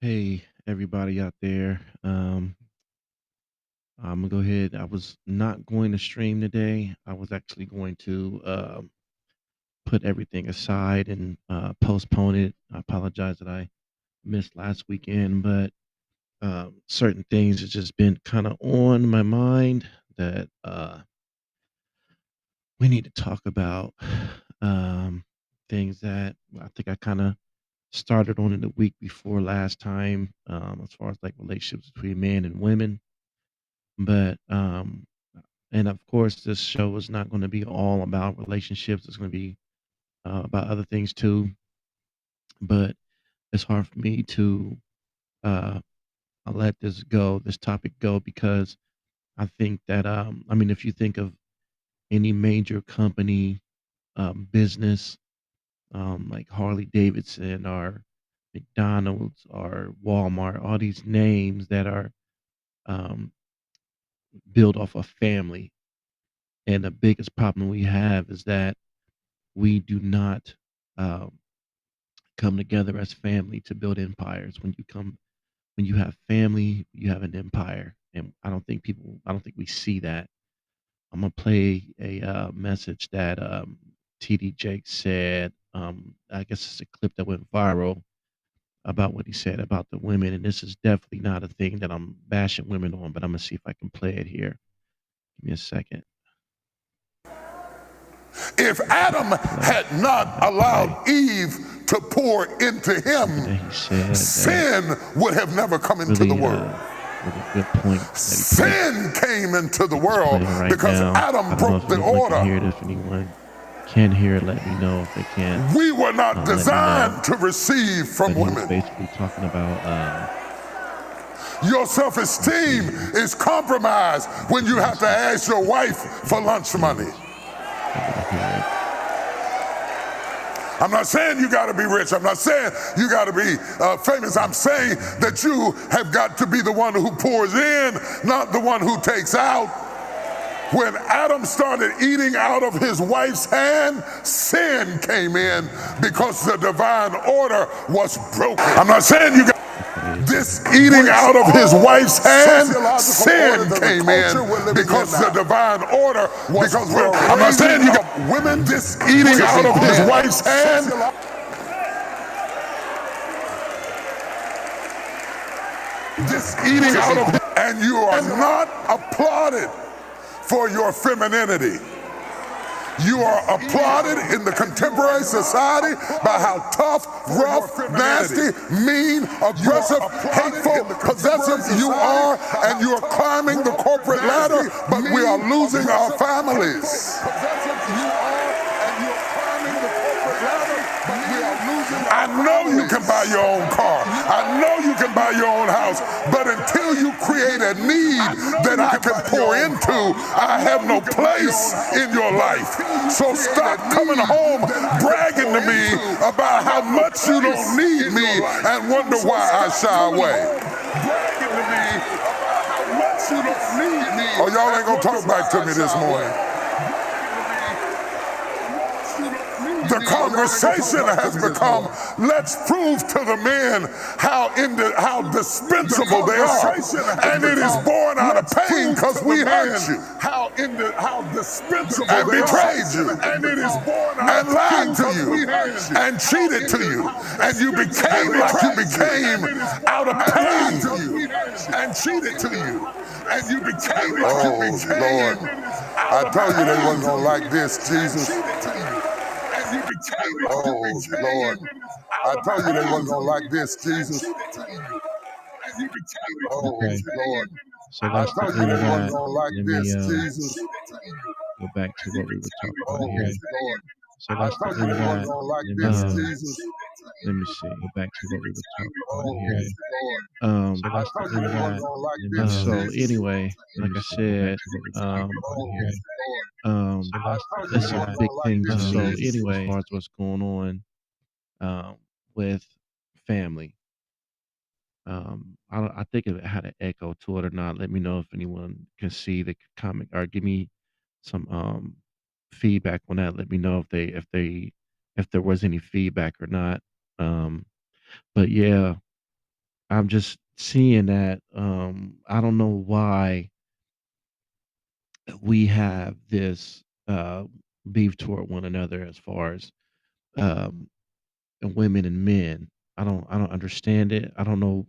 Hey, everybody out there. I'm gonna go ahead. I was not going to stream today. I was actually going to put everything aside and postpone it. I apologize that I missed last weekend, but certain things have just been kind of on my mind that we need to talk about. Um, Things that I think I kind of started on in the week before last time, as far as like relationships between men and women. But and of course, this show is not going to be all about relationships. It's going to be about other things too. But it's hard for me to uh, let this topic go, because I think that I mean, if you think of any major company, business, like Harley Davidson or McDonald's or Walmart, all these names that are um, built off of family. And the biggest problem we have is that we do not um, come together as family to build empires. When you have family, you have an empire, and I don't think we see that. I'm gonna play a message that TD Jake said. I guess it's a clip that went viral about what he said about the women, and this is definitely not a thing that I'm bashing women on, but I'm gonna see if I can play it here. Give me a second. If Adam Play. had not Play. allowed Eve to pour into Something him, that he said that sin would have never come into the really world. was a good point that he put. Sin came into the It's world playing right because now. I Adam don't know broke if the anyone can hear it. order. If anyone can hear it, let me know. If they can't, We were not let me know. designed to receive from But he was women. basically talking about Your self-esteem is compromised when you have to ask your wife for lunch money. I'm not saying you got to be rich. I'm not saying you got to be famous. I'm saying that you have got to be the one who pours in, not the one who takes out. When Adam started eating out of his wife's hand, sin came in because the divine order was broken. I'm not saying you got this eating out of his wife's hand, sin came in because the divine order was broken. I'm not saying you got women this eating out of his wife's hand. This eating out of, and you are not applauded for your femininity. You are applauded in the contemporary society by how tough, rough, nasty, mean, aggressive, hateful, possessive you are, and you are climbing the corporate ladder, but we are losing our families. I know you can buy your own car. I know you can buy your own house. But until you create a need that I can pour into, I have no place in your life. So stop coming home bragging to me about how much you don't need me and wonder why I shy away. Bragging to me about how much you don't need me. Oh, y'all ain't gonna talk back to me this morning. The conversation has become, let's prove to the men how dispensable they are. And it is born out of pain because we hurt you. How dispensable and betrayed you. And it is born out and lied to you. And cheated to you. And you became like you became out of pain. And cheated to you. And you became like you became. Lord, I told you they wasn't going to like this, Jesus. Oh, Lord. I told you they wasn't going to like this, Jesus. Oh, okay. Lord. So I that's the told you end they of wasn't that. going to like Let me this, Jesus. go back to what we were talking Oh, about here. Lord. So I that's the told you end they of wasn't that. going to like Let this, me Jesus. let me see. Go back to what we were talking about Oh, here. Lord. So I that's the told you end of they wasn't that. going to like this, So Jesus. anyway, like I said, Oh, Lord. I told you it's they a wasn't big going to like thing this, to me Jesus. as far as what's going on with family. I think it had an echo to it or not. Let me know if anyone can see the comment, or give me some feedback on that. Let me know if there was any feedback or not. Um, but yeah, I'm just seeing that I don't know why we have this beef toward one another as far as um women and men. I don't understand it. I don't know.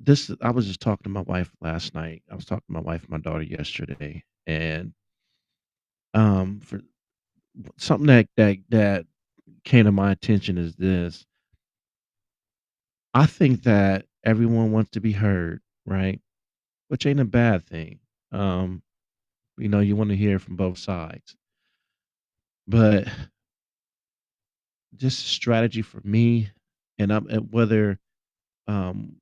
This I was just talking to my wife last night. I was talking to my wife and my daughter yesterday, and for something that came to my attention is this. I think that everyone wants to be heard, right? Which ain't a bad thing. Um, you want to hear from both sides. But just a strategy for me, and whether um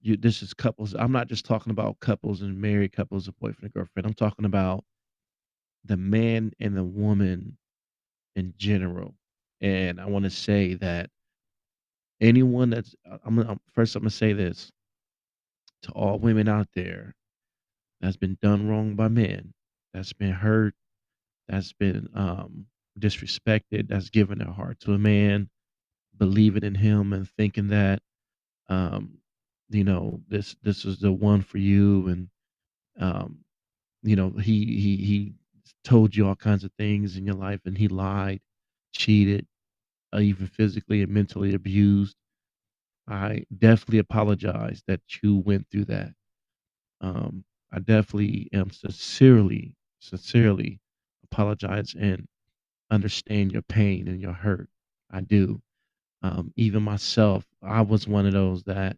you this is couples. I'm not just talking about couples and married couples, a boyfriend and girlfriend. I'm talking about the man and the woman in general. And I want to say that anyone that's first I'm gonna say this to all women out there that's been done wrong by men, that's been hurt, that's been disrespected, that's given their heart to a man, believing in him and thinking that um, this is the one for you, and um, he told you all kinds of things in your life, and he lied, cheated, even physically and mentally abused. I definitely apologize that you went through that. I definitely am sincerely apologize and understand your pain and your hurt. I do. Even myself, I was one of those that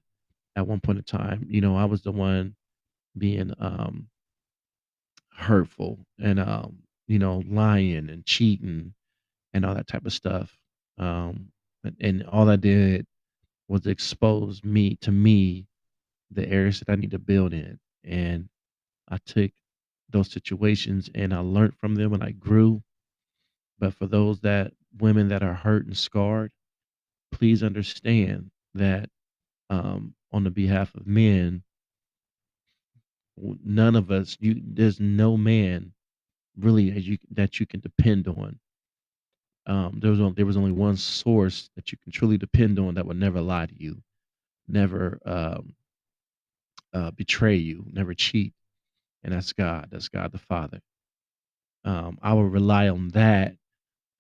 at one point in time, I was the one being hurtful and lying and cheating and all that type of stuff. And all I did was expose me the areas that I need to build in. And I took those situations and I learned from them and I grew. But for those that women that are hurt and scarred, please understand that on the behalf of men, none of us, there's no man really that you can depend on. There was only one source that you can truly depend on that would never lie to you, never betray you, never cheat, and that's God. That's God the Father. I will rely on that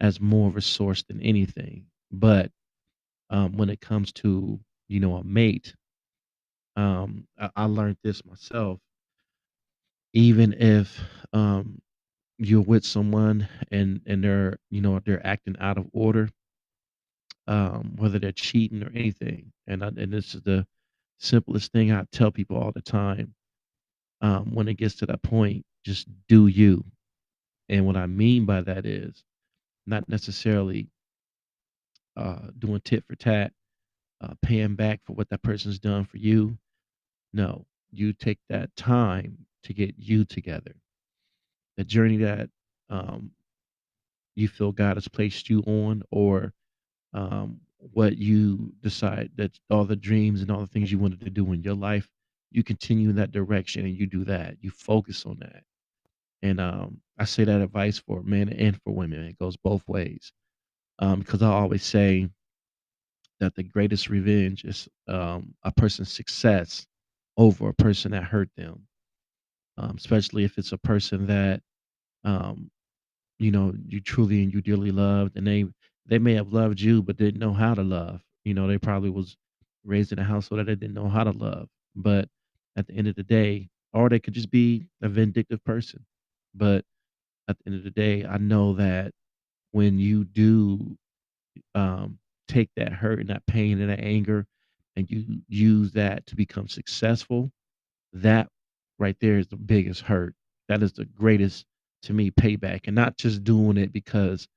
as more of a source than anything. But when it comes to a mate, I learned this myself. Even if you're with someone and they're acting out of order, whether they're cheating or anything, and this is the simplest thing I tell people all the time. When it gets to that point, just do you. And what I mean by that is not necessarily doing tit for tat, paying back for what that person's done for you. No, you take that time to get you together. The journey that um, you feel God has placed you on, or what you decide that all the dreams and all the things you wanted to do in your life, you continue in that direction and you do that. You focus on that. And I say that advice for men and for women. It goes both ways. Because I always say that the greatest revenge is a person's success over a person that hurt them, especially if it's a person that um, you truly and you dearly loved, and they may have loved you but didn't know how to love. They probably was raised in a household that they didn't know how to love. But at the end of the day, or they could just be a vindictive person. But at the end of the day, I know that when you do take that hurt and that pain and that anger and you use that to become successful, that right there is the biggest hurt. That is the greatest, to me, payback. And not just doing it because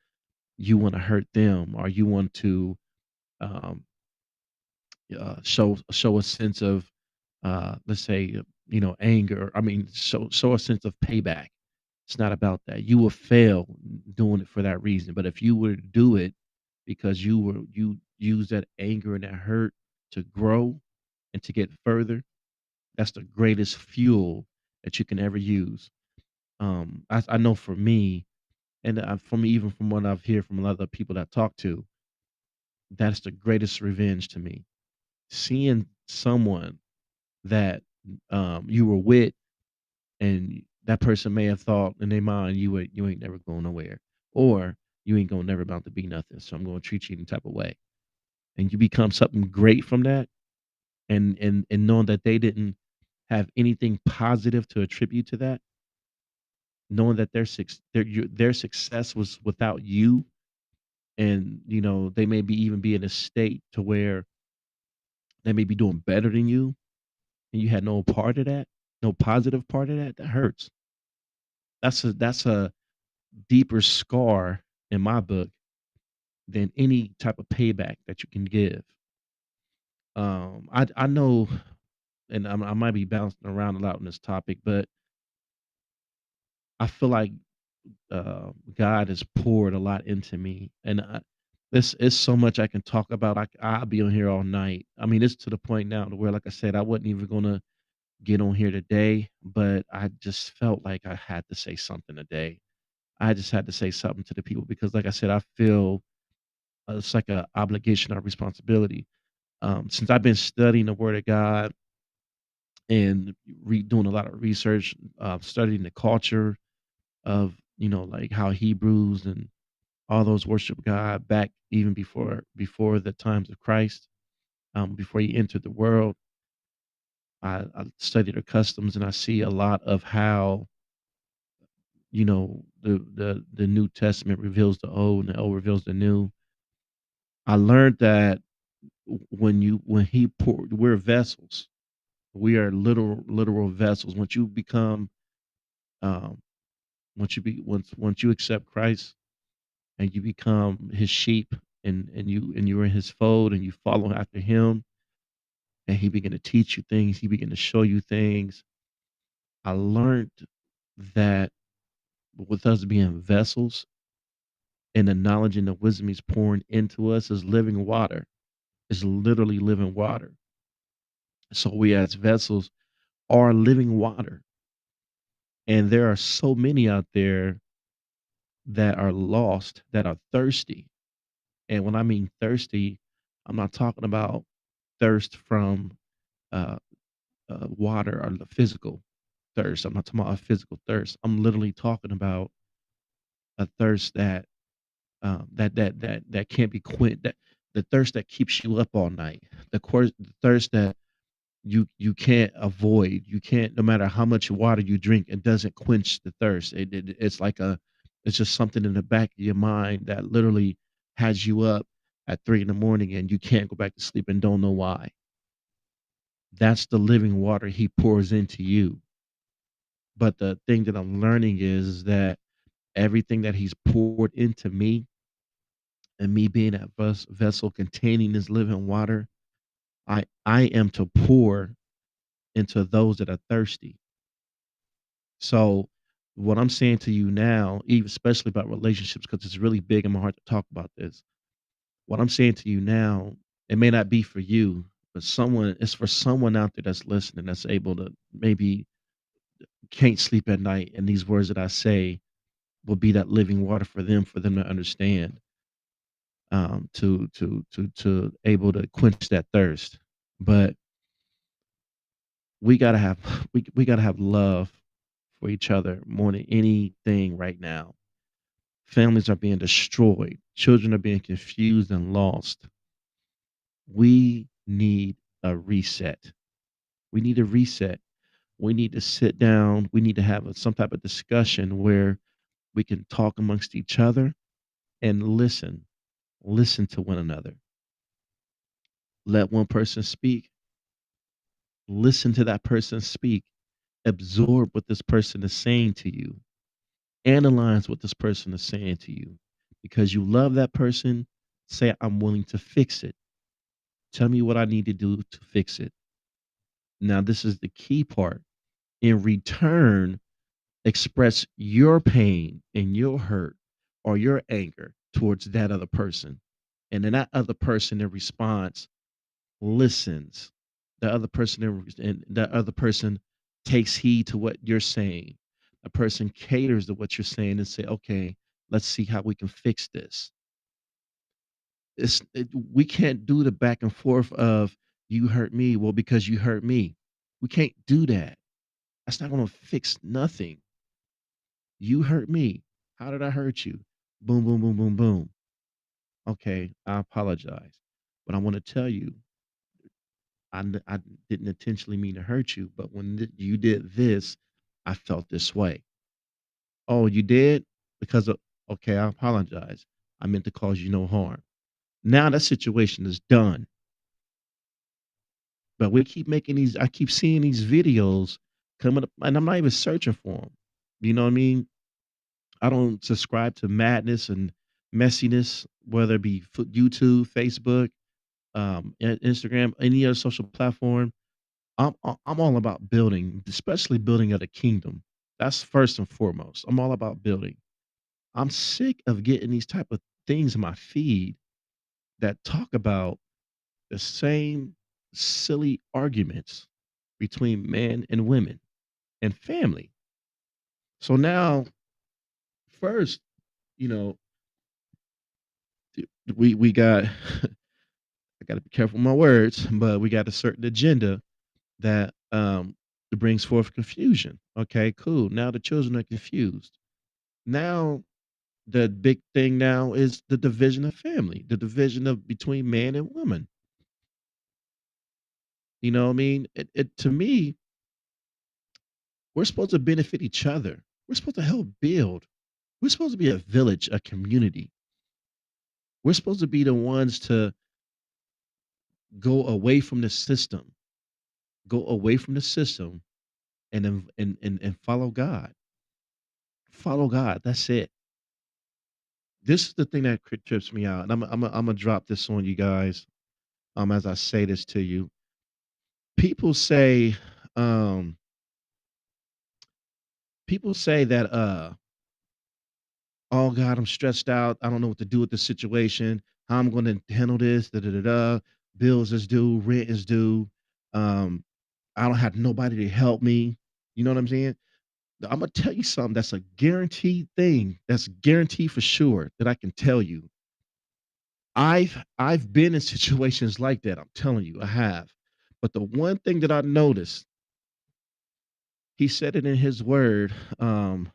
you want to hurt them or you want to um, show a sense of let's say anger. I mean, show a sense of payback. It's not about that. You will fail doing it for that reason. But if you were to do it because you use that anger and that hurt to grow and to get further, that's the greatest fuel that you can ever use. I know for me, and from even from what I've heard from a lot of people that I talk to, that's the greatest revenge to me. Seeing someone that you were with, and that person may have thought in their mind you ain't never going nowhere, or you ain't gonna never about to be nothing. So I'm gonna treat you any type of way, and you become something great from that, and knowing that they didn't have anything positive to attribute to that, knowing that their success was without you, and they may be even be in a state to where they may be doing better than you, and you had no part of that, no positive part of that. That hurts. That's a deeper scar in my book than any type of payback that you can give. I know, and I might be bouncing around a lot on this topic, but I feel like God has poured a lot into me, and this is so much I can talk about. I'll be on here all night. I mean, it's to the point now to where, like I said, I wasn't even gonna get on here today, but I just felt like I had to say something today. I just had to say something to the people because, like I said, I feel it's like a obligation or responsibility. Since I've been studying the Word of God and doing a lot of research, studying the culture of like how Hebrews and all those worship God back even before the times of Christ, before he entered the world. I study their customs and I see a lot of how the New Testament reveals the old and the old reveals the new. I learned that when he poured, we're vessels. We are literal vessels. Once you become um once you accept Christ and you become his sheep, and you're in his fold and you follow after him, and he began to teach you things, he began to show you things. I learned that with us being vessels and the knowledge and the wisdom he's pouring into us is living water. Is literally living water. So we as vessels are living water. And there are so many out there that are lost, that are thirsty. And when I mean thirsty, I'm not talking about thirst from uh, water or the physical thirst. I'm not talking about a physical thirst. I'm literally talking about a thirst that can't be quenched. That the thirst that keeps you up all night. The thirst that you can't avoid. You can't, no matter how much water you drink, it doesn't quench the thirst. It's like it's just something in the back of your mind that literally has you up at 3 in the morning and you can't go back to sleep and don't know why. That's the living water he pours into you. But the thing that I'm learning is that everything that he's poured into me, and me being that vessel containing this living water, I am to pour into those that are thirsty. So what I'm saying to you now, even especially about relationships, because it's really big in my heart to talk about this. What I'm saying to you now, it may not be for you, but it's for someone out there that's listening, that's able to maybe can't sleep at night, and these words that I say will be that living water for them to understand, to able to quench that thirst. But we gotta have we gotta have love for each other more than anything right now. Families are being destroyed. Children are being confused and lost. We need a reset. We need a reset. We need to sit down. We need to have some type of discussion where we can talk amongst each other and listen to one another. Let one person speak, listen to that person speak, absorb what this person is saying to you, analyze what this person is saying to you. Because you love that person, say, I'm willing to fix it. Tell me what I need to do to fix it. Now, this is the key part. In return, express your pain and your hurt or your anger towards that other person. And then that other person in response listens. And the other person takes heed to what you're saying. A person caters to what you're saying and say, okay, let's see how we can fix this. We can't do the back and forth of You hurt me. Well, because you hurt me. We can't do that. That's not going to fix nothing. You hurt me. How did I hurt you? Boom, boom, boom, boom, boom. Okay, I apologize. But I want to tell you, I didn't intentionally mean to hurt you, but when you did this, I felt this way. Oh, you did? Because of, okay, I apologize. I meant to cause you no harm. Now that situation is done. But we keep making these, I keep seeing these videos coming up, and I'm not even searching for them. You know what I mean? I don't subscribe to madness and messiness, whether it be YouTube, Facebook, Instagram, any other social platform. I'm all about building, especially building of the kingdom. That's first and foremost. I'm all about building. I'm sick of getting these type of things in my feed that talk about the same silly arguments between men and women and family. So now, first, you know, we got I got to be careful with my words, but we got a certain agenda that brings forth confusion. Okay, cool. Now the children are confused. Now the big thing now is the division of family, the division of between man and woman. You know what I mean? It to me, we're supposed to benefit each other. We're supposed to help build. We're supposed to be a village, a community. We're supposed to be the ones to go away from the system, go away from the system and follow God. Follow God. That's it. This is the thing that trips me out. And I'm gonna drop this on you guys as I say this to you. People say um people say that oh God, I'm stressed out. I don't know what to do with the situation. How I'm gonna handle this, da da da da. Bills is due, rent is due. Um, I don't have nobody to help me. You know what I'm saying? I'm gonna tell you something that's a guaranteed thing. That's guaranteed for sure that I can tell you. I've been in situations like that. I'm telling you, I have. But the one thing that I noticed, he said it in his word, when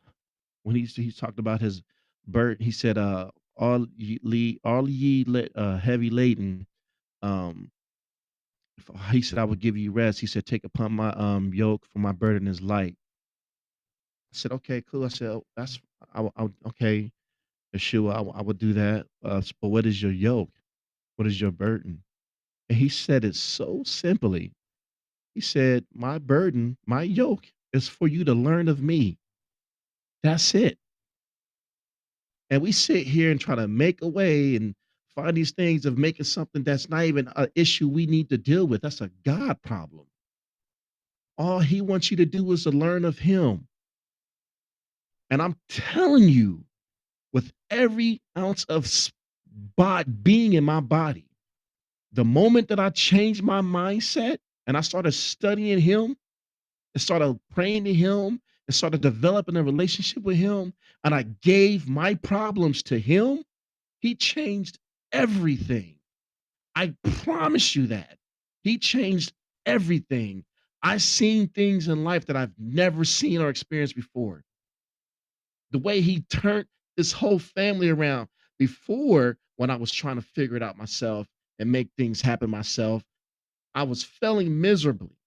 he talked about his bird, he said, all ye heavy laden, um, he said, I will give you rest. He said, take upon my yoke, for my burden is light. I said, okay, cool. I said, oh, that's okay, Yeshua, I would do that. But what is your yoke? What is your burden? And he said it so simply. He said, my burden, my yoke is for you to learn of me. That's it. And we sit here and try to make a way and find these things of making something that's not even an issue we need to deal with. That's a God problem. All he wants you to do is to learn of him. And I'm telling you, with every ounce of being in my body, the moment that I changed my mindset and I started studying him and started praying to him and started developing a relationship with him, and I gave my problems to him, he changed everything. I promise you that. He changed everything. I seen things in life that I've never seen or experienced before. The way he turned this whole family around. Before, when I was trying to figure it out myself and make things happen myself, I was failing miserably.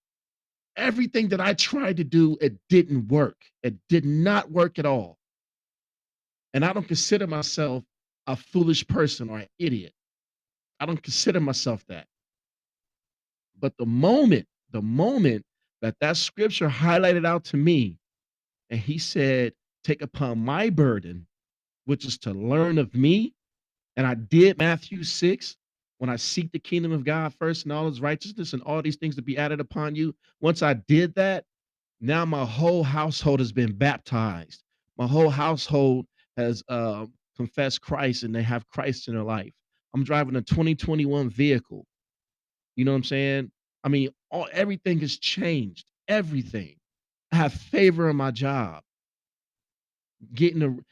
Everything that I tried to do, it didn't work. It did not work at all. And I don't consider myself a foolish person or an idiot. I don't consider myself that. But the moment that that scripture highlighted out to me, and he said, take upon my burden, which is to learn of me. And I did Matthew 6, when I seek the kingdom of God first and all his righteousness and all these things to be added upon you. Once I did that, now my whole household has been baptized. My whole household has confessed Christ and they have Christ in their life. I'm driving a 2021 vehicle. You know what I'm saying? I mean, everything has changed. Everything. I have favor in my job, getting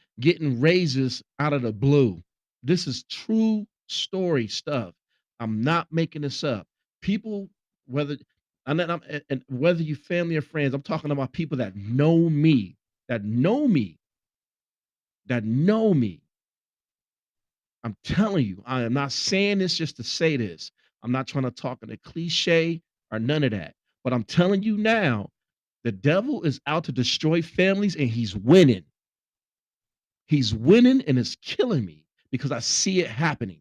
raises out of the blue. This is true story stuff. I'm not making this up. People whether and whether you family or friends, I'm talking about people that know me, that know me, that know me. I'm telling you, I am not saying this just to say this. I'm not trying to talk in a cliche or none of that. But I'm telling you now, the devil is out to destroy families and he's winning. He's winning and it's killing me because I see it happening.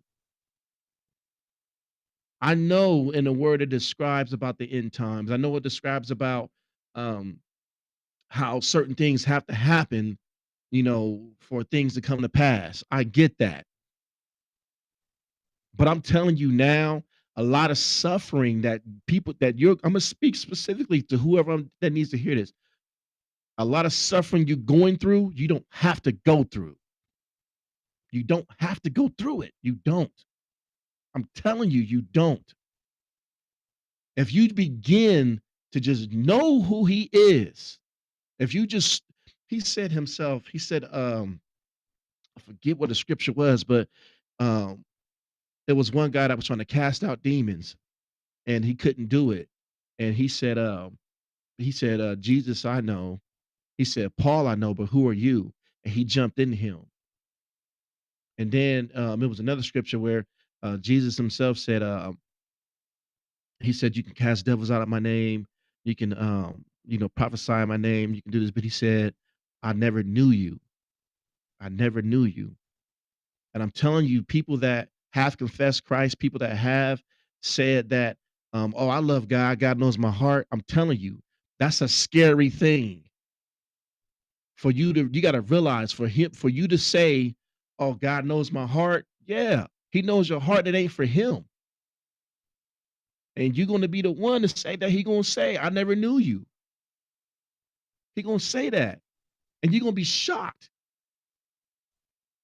I know in the word it describes about the end times. I know it describes about um, how certain things have to happen, for things to come to pass. I get that. But I'm telling you now, a lot of suffering that people that I'm gonna speak specifically to whoever that needs to hear this. A lot of suffering you're going through, you don't have to go through. You don't have to go through it. You don't. I'm telling you, you don't. If you begin to just know who he is, if you just he said himself, he said, I forget what the scripture was, but um there was one guy that was trying to cast out demons and he couldn't do it. And he said, Jesus, I know. He said, Paul, I know, but who are you? And he jumped into him. And then it was another scripture where Jesus himself said, he said, you can cast devils out of my name. You can, prophesy in my name. You can do this. But he said, I never knew you. I never knew you. And I'm telling you, people that have confessed Christ, people that have said that, oh, I love God. God knows my heart. I'm telling you, that's a scary thing you got to realize for you to say, oh, God knows my heart. Yeah, he knows your heart. It ain't for him. And you're going to be the one to say that he going to say, I never knew you. He going to say that. And you're going to be shocked.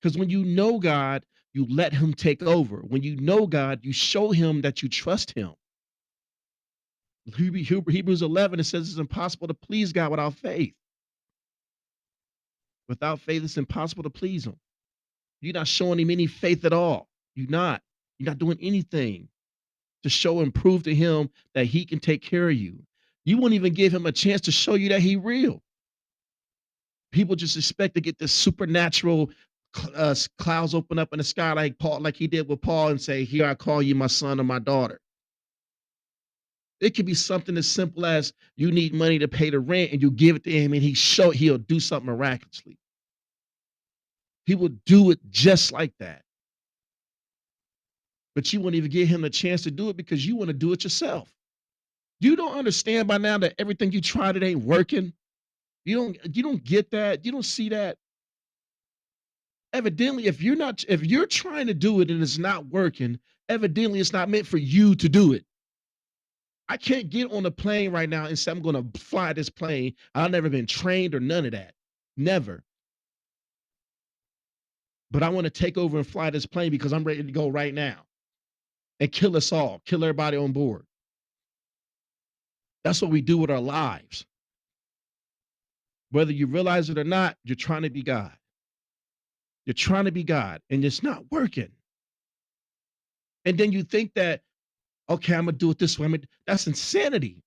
Because when you know God, you let him take over. When you know God, you show him that you trust him. Hebrews 11, it says it's impossible to please God without faith. Without faith, it's impossible to please him. You're not showing him any faith at all. You're not. You're not doing anything to show and prove to him that he can take care of you. You won't even give him a chance to show you that he real. People just expect to get this supernatural clouds open up in the sky like Paul, like he did with Paul, and say, "Here I call you my son or my daughter." It could be something as simple as you need money to pay the rent, and you give it to him, and he'll do something miraculously. He will do it just like that. But you won't even give him a chance to do it because you want to do it yourself. You don't understand by now that everything you tried it ain't working. You don't get that. You don't see that. Evidently, if you're trying to do it and it's not working, evidently it's not meant for you to do it. I can't get on a plane right now and say I'm going to fly this plane. I've never been trained or none of that. Never. But I want to take over and fly this plane because I'm ready to go right now and kill us all, kill everybody on board. That's what we do with our lives. Whether you realize it or not, you're trying to be God. You're trying to be God, and it's not working. And then you think that, okay, I'm gonna do it this way. That's insanity.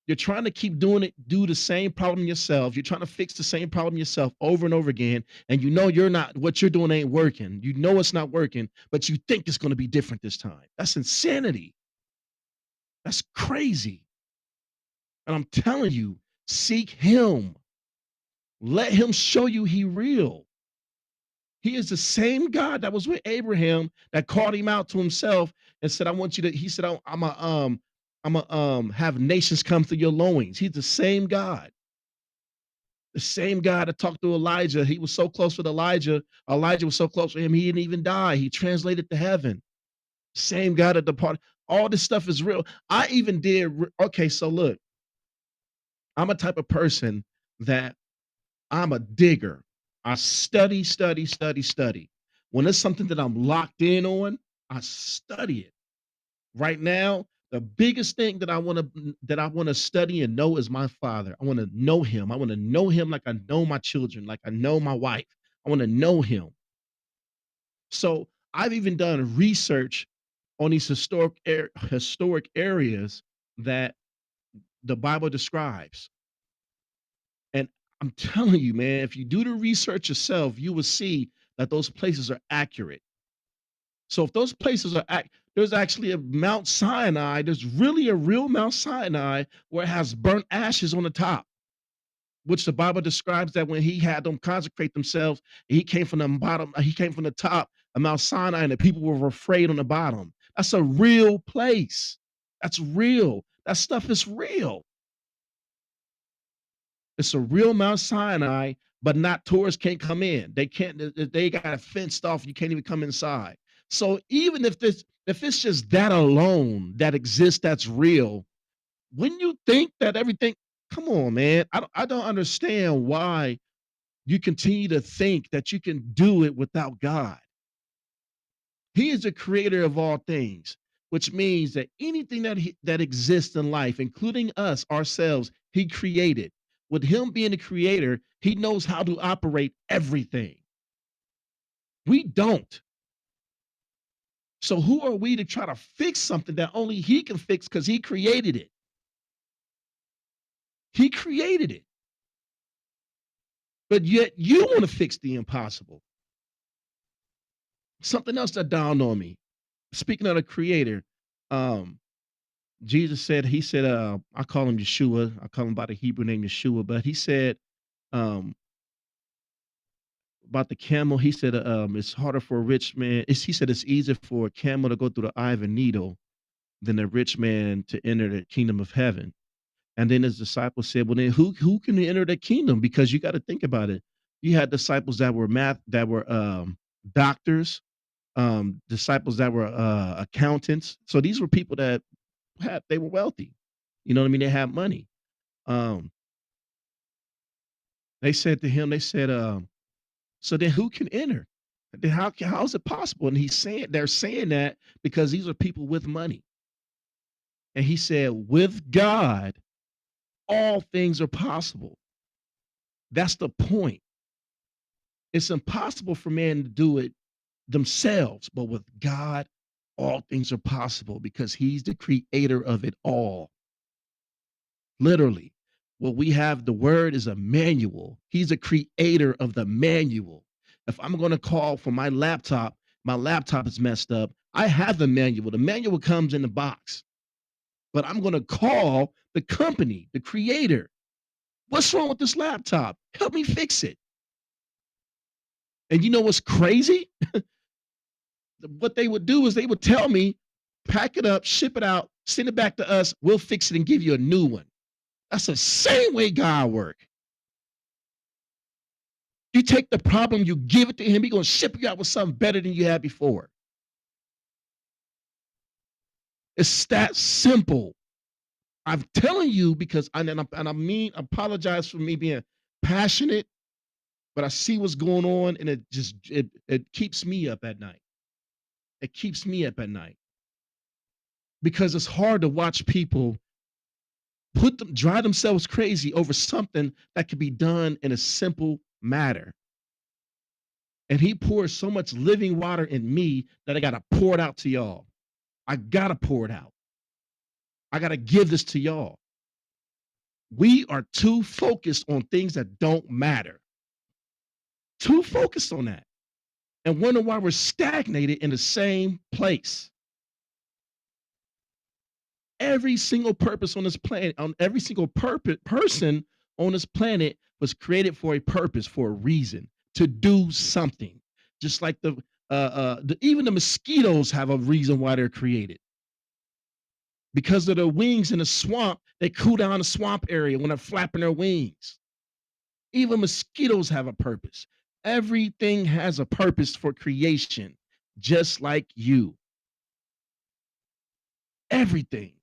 You're trying to keep doing it, do the same problem yourself. You're trying to fix the same problem yourself over and over again, and you know you're not. What you're doing ain't working. You know it's not working, but you think it's going to be different this time. That's insanity. That's crazy. And I'm telling you, seek Him. Let Him show you He real. He is the same God that was with Abraham that called him out to himself and said, I want you to, he said, I'm a have nations come through your loins. He's the same God. The same God that talked to Elijah. He was so close with Elijah. Elijah was so close with him, he didn't even die. He translated to heaven. Same God that departed. All this stuff is real. I even did, okay, so look, I'm a type of person that I'm a digger. I study, study, study, study. When it's something that I'm locked in on, I study it. Right now, the biggest thing that I want to study and know is my Father. I want to know him. I want to know him like I know my children, like I know my wife. I want to know him. So I've even done research on these historic areas that the Bible describes. And I'm telling you, man, if you do the research yourself, you will see that those places are accurate. So if those places are there's actually a Mount Sinai, there's really a real Mount Sinai where it has burnt ashes on the top, which the Bible describes that when he had them consecrate themselves, he came from the bottom, he came from the top of Mount Sinai, and the people were afraid on the bottom. That's a real place. That's real. That stuff is real. It's a real Mount Sinai, but not tourists can't come in. They can't. They got it fenced off. You can't even come inside. So even if it's just that alone that exists, that's real. Wouldn't you think that everything? Come on, man. I don't understand why you continue to think that you can do it without God. He is the creator of all things, which means that anything that exists in life, including us ourselves, he created. With him being the creator, he knows how to operate everything. We don't. So who are we to try to fix something that only he can fix because he created it? He created it. But yet you want to fix the impossible. Something else that dawned on me. Speaking of the creator, um, Jesus said, he said, I call him Yeshua. I call him by the Hebrew name Yeshua, but he said, um, about the camel, he said, it's harder for a rich man. He said it's easier for a camel to go through the eye of a needle than a rich man to enter the kingdom of heaven. And then his disciples said, well, then who can enter the kingdom? Because you got to think about it. You had disciples that were doctors, disciples that were accountants. So these were people that they were wealthy. You know what I mean? They had money. Um, they said to him, they said, so then who can enter? Then how is it possible? And they're saying that because these are people with money. And he said, with God, all things are possible. That's the point. It's impossible for man to do it themselves, but with God, all things are possible because he's the creator of it all. Literally. What we have, the word is a manual. He's the creator of the manual. If I'm going to call for my laptop is messed up. I have the manual. The manual comes in the box. But I'm going to call the company, the creator. What's wrong with this laptop? Help me fix it. And you know what's crazy? What they would do is they would tell me, pack it up, ship it out, send it back to us. We'll fix it and give you a new one. That's the same way God works. You take the problem, you give it to him, he's going to ship you out with something better than you had before. It's that simple. I'm telling you because I apologize for me being passionate, but I see what's going on and it keeps me up at night. It keeps me up at night because it's hard to watch people drive themselves crazy over something that could be done in a simple matter. And he pours so much living water in me that I got to pour it out to y'all. I got to pour it out. I got to give this to y'all. We are too focused on things that don't matter. Too focused on that. And wonder why we're stagnated in the same place. Every single purpose on this planet, every single person on this planet was created for a purpose, for a reason, to do something. Just like even the mosquitoes have a reason why they're created. Because of their wings in the swamp, they cool down the swamp area when they're flapping their wings. Even mosquitoes have a purpose. Everything has a purpose for creation, just like you. Everything.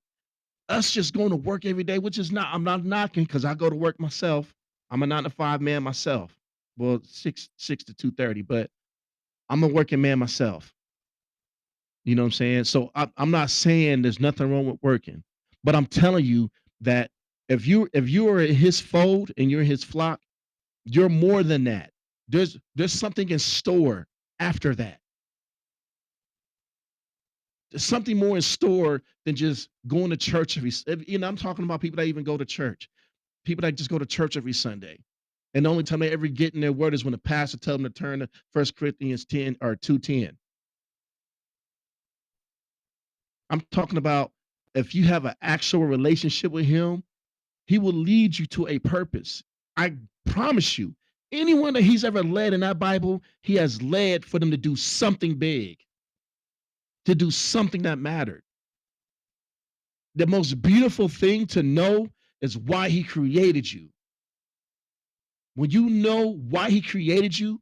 Us just going to work every day, which is I'm not knocking because I go to work myself. I'm a 9-to-5 man myself. Well, 6 to 2:30, but I'm a working man myself. You know what I'm saying? So I'm not saying there's nothing wrong with working, but I'm telling you that if you are in his fold and you're in his flock, you're more than that. There's something in store after that. There's something more in store than just going to church I'm talking about people that even go to church. People that just go to church every Sunday. And the only time they ever get in their word is when the pastor tells them to turn to 1 Corinthians 10 or 2:10. I'm talking about if you have an actual relationship with him, he will lead you to a purpose. I promise you, anyone that he's ever led in that Bible, he has led for them to do something big, to do something that mattered. The most beautiful thing to know is why he created you. When you know why he created you,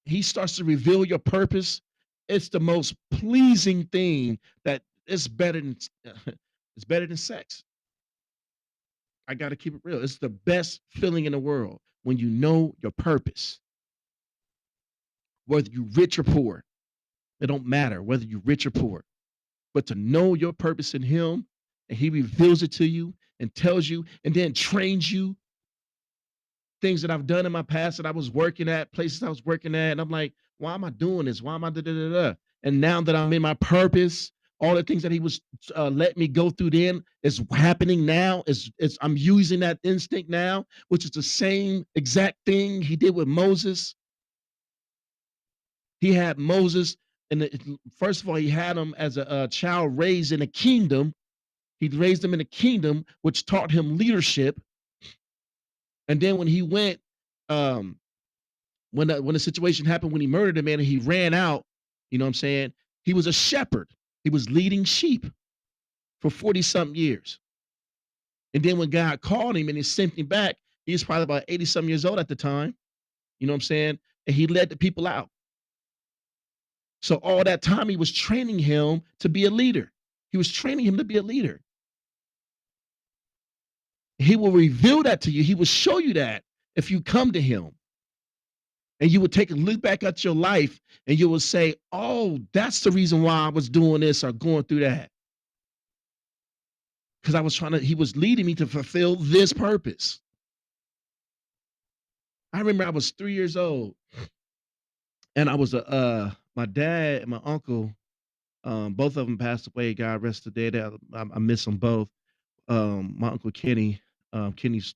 he starts to reveal your purpose. It's the most pleasing thing that it's better than it's better than sex. I got to keep it real. It's the best feeling in the world when you know your purpose. Whether you rich or poor, it don't matter whether you rich or poor. But to know your purpose in him and he reveals it to you and tells you and then trains you things that I've done in my past that I was working at, places I was working at, and I'm like, why am I doing this? Why am I da da da da? And now that I'm in my purpose, all the things that he was letting me go through then is happening now. Is I'm using that instinct now, which is the same exact thing he did with Moses. He had Moses, and first of all, he had him as a child raised in a kingdom. He raised him in a kingdom, which taught him leadership. And then when he went, um, when the situation happened when he murdered a man and he ran out, you know what I'm saying? He was a shepherd. He was leading sheep for 40 something years. And then when God called him and he sent him back, he was probably about 80 something years old at the time. You know what I'm saying? And he led the people out. So all that time he was training him to be a leader. He was training him to be a leader. He will reveal that to you. He will show you that if you come to him. And you would take a look back at your life and you will say, oh, that's the reason why I was doing this or going through that. Because he was leading me to fulfill this purpose. I remember I was 3 years old and I was my dad and my uncle, both of them passed away. God rest the dead. I miss them both. My uncle Kenny, Kenny's,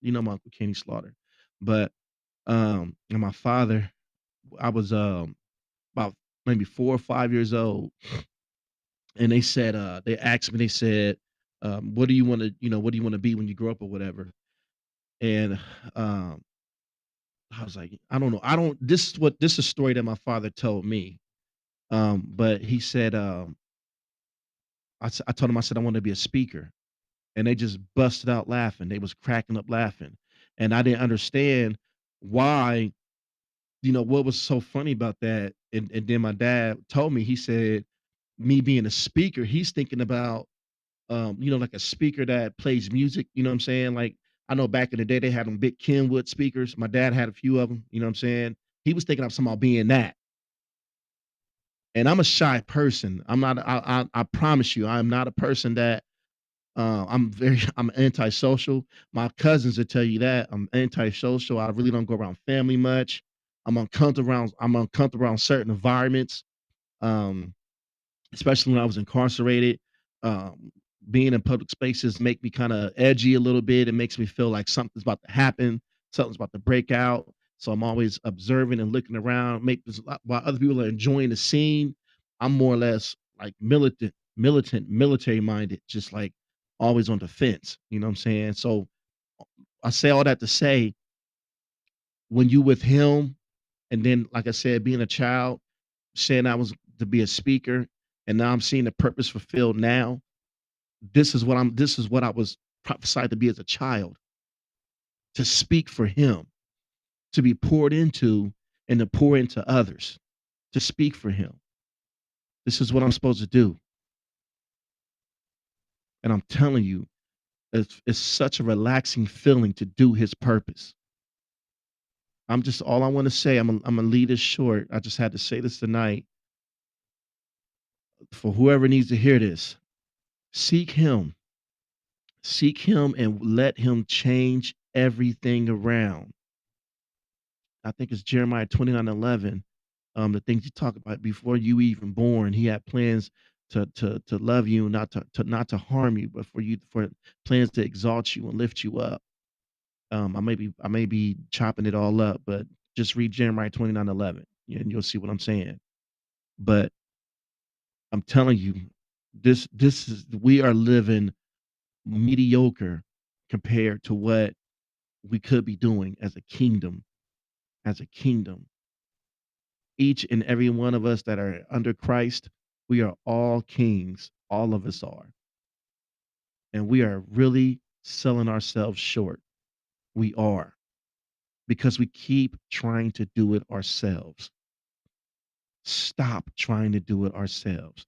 my uncle Kenny Slaughter, but and my father, I was about maybe 4 or 5 years old, and they asked me, they said, what do you want to, what do you want to be when you grow up or whatever? And um, I was like, I don't know. This is a story that my father told me. But he said, I told him, I said, I want to be a speaker. And they just busted out laughing. They was cracking up laughing. And I didn't understand why, what was so funny about that. And then my dad told me, he said, me being a speaker, he's thinking about like a speaker that plays music, you know what I'm saying? Like I know back in the day they had them big Kenwood speakers. My dad had a few of them, you know what I'm saying? He was thinking of somehow being that. And I'm a shy person. I'm not I promise you, I'm not a person that I'm antisocial. My cousins will tell you that. I'm antisocial. I really don't go around family much. I'm uncomfortable around certain environments. Um Especially when I was incarcerated. Um, Being in public spaces make me kind of edgy a little bit. It makes me feel like something's about to happen, something's about to break out. So I'm always observing and looking around. While other people are enjoying the scene, I'm more or less like military minded, just like always on the fence. You know what I'm saying? So I say all that to say, when you with him, and then like I said, being a child, saying I was to be a speaker, and now I'm seeing the purpose fulfilled now. This is what I was prophesied to be as a child, to speak for him, to be poured into and to pour into others, to speak for him. This is what I'm supposed to do. And I'm telling you, it's such a relaxing feeling to do his purpose. All I want to say, I'm gonna lead this short. I just had to say this tonight for whoever needs to hear this. Seek him. Seek him and let him change everything around. I think it's Jeremiah 29:11. The things you talk about before you even born. He had plans to love you, not to harm you, but for plans to exalt you and lift you up. I may be chopping it all up, but just read Jeremiah 29:11, and you'll see what I'm saying. But I'm telling you, this is we are living mediocre compared to what we could be doing as a kingdom. As a kingdom, each and every one of us that are under Christ, we are all kings. All of us are, and we are really selling ourselves short. We are, because we keep trying to do it ourselves. Stop trying to do it ourselves.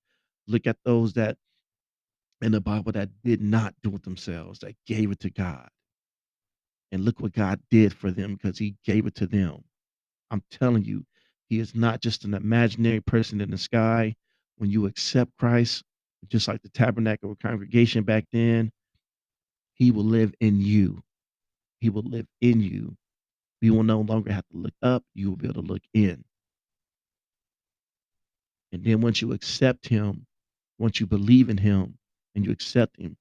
Look at those that in the Bible that did not do it themselves, that gave it to God. And look what God did for them because he gave it to them. I'm telling you, he is not just an imaginary person in the sky. When you accept Christ, just like the tabernacle or congregation back then, he will live in you. He will live in you. You will no longer have to look up. You will be able to look in. And then once you accept him, once you believe in him and you accept him,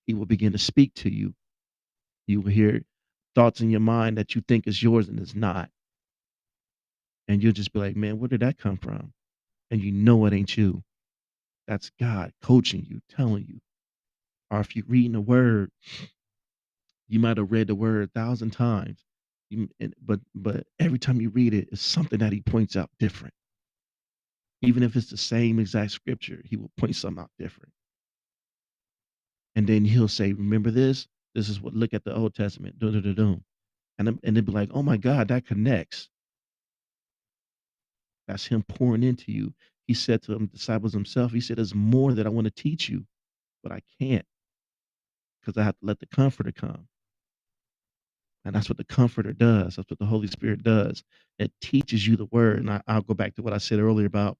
he will begin to speak to you. You will hear thoughts in your mind that you think is yours and it's not. And you'll just be like, man, where did that come from? And you know it ain't you. That's God coaching you, telling you. Or if you're reading the word, you might have read the word 1,000 times. But every time you read it, it's something that he points out different. Even if it's the same exact scripture, he will point something out different. And then he'll say, remember this? This is what look at the Old Testament. Dun, dun, dun, dun. And it'd be like, oh my God, that connects. That's him pouring into you. He said to the disciples himself, he said, there's more that I want to teach you, but I can't because I have to let the comforter come. And that's what the comforter does. That's what the Holy Spirit does. It teaches you the word. And I'll go back to what I said earlier about